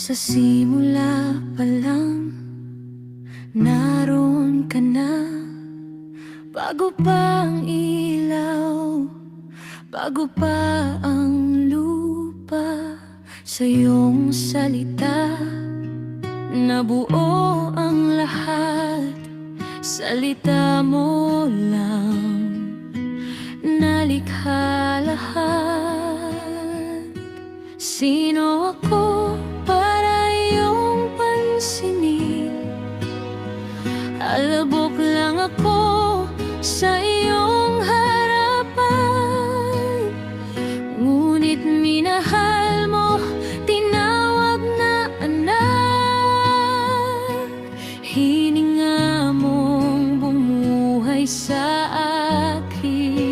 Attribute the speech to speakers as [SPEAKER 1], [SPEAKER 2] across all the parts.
[SPEAKER 1] Sa simula pa lang, naroon ka na. Bago pa ang ilaw, bago pa ang lupa, sa iyong salita nabuo ang lahat. Salita mo lang, nalikha lahat. Sino ako para iyong pansinin? Alabok lang ako sa iyong harapan. Ngunit minahal mo, tinawag na anak. Hininga mong bumuhay sa akin.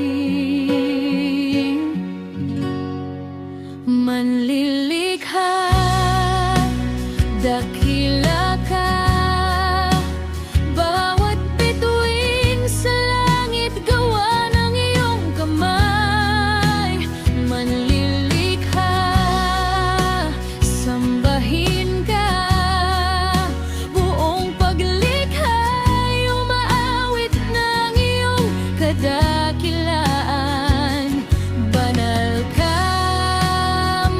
[SPEAKER 1] Manlilikha, dakila ka. Bawat bituin sa langit, gawa ng iyong kamay. Manlilikha, sambahin ka. Buong paglikha ay umaawit ng iyong kadakilaan. Banal ka,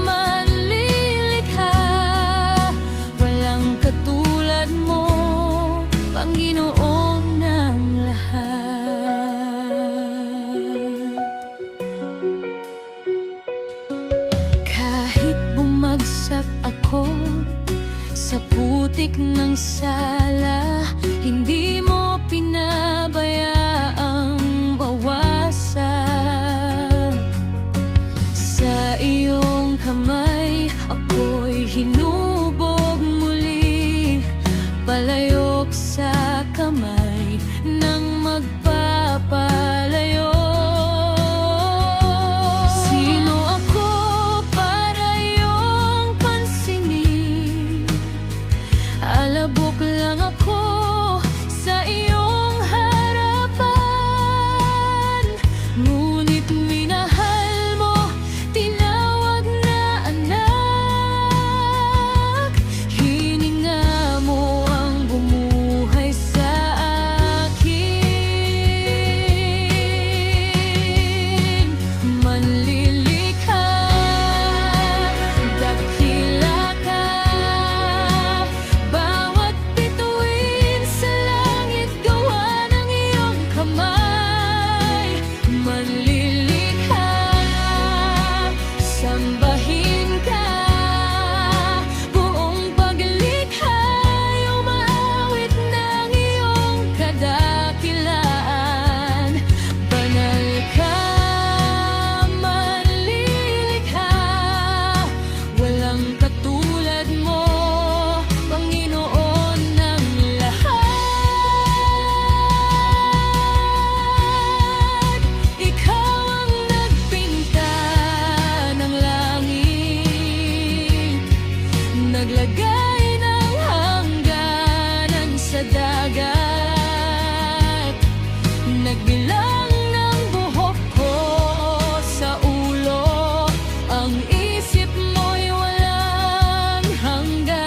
[SPEAKER 1] manlilikha. Walang katulad mo, Panginoon ng lahat. Kahit bumagsak ako sa putik ng sala, hindi mo pinabayaang bawasan. Sa iyong kamay ako'y hinubog muli, palayok sa kamay ng magpapalayo. Sino ako para iyong pansinin? Alabok lang ako sa iyong harapan. Ngunit minahal mo, tinawag na anak. Hininga mo ang bumuhay sa akin. Manlilikha, dakila ka. Bawat bituin sa langit, gawa ng iyong kamay. Manlilikha, sambahin ka. Buong paglikha ay umaawit ng iyong kadakilaan. Banal ka, manlilikha. Walang katulad mo, Panginoon ng lahat. Ikaw ang nagpinta ng langit, naglagay ng hangganan sa dagat, nagbilang ng buhok ko sa ulo. Ang isip mo'y walang hanggan,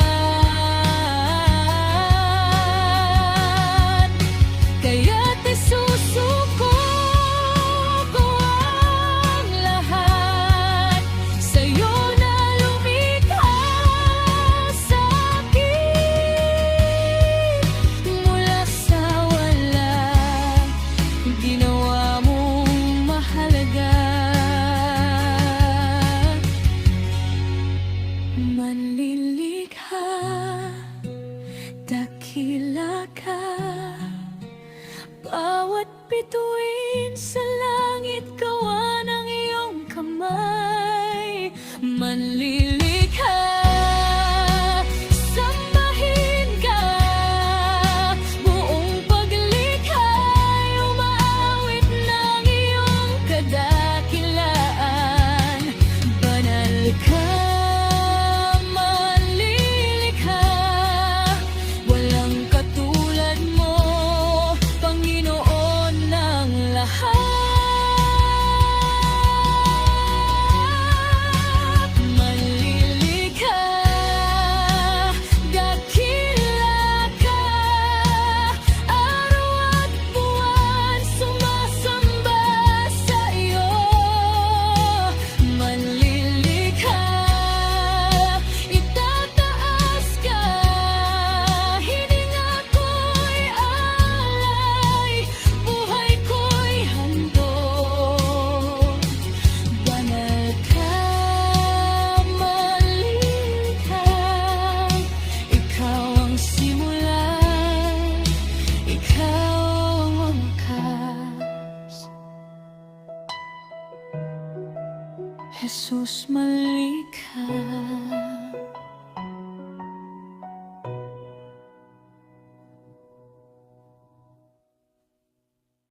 [SPEAKER 1] kaya't isusuko ko ang lahat sa'yo na lumikha sa akin. Mula sa wala, ginawa mong mahalaga. Manlilikha, dakila ka. Bawat bituin sa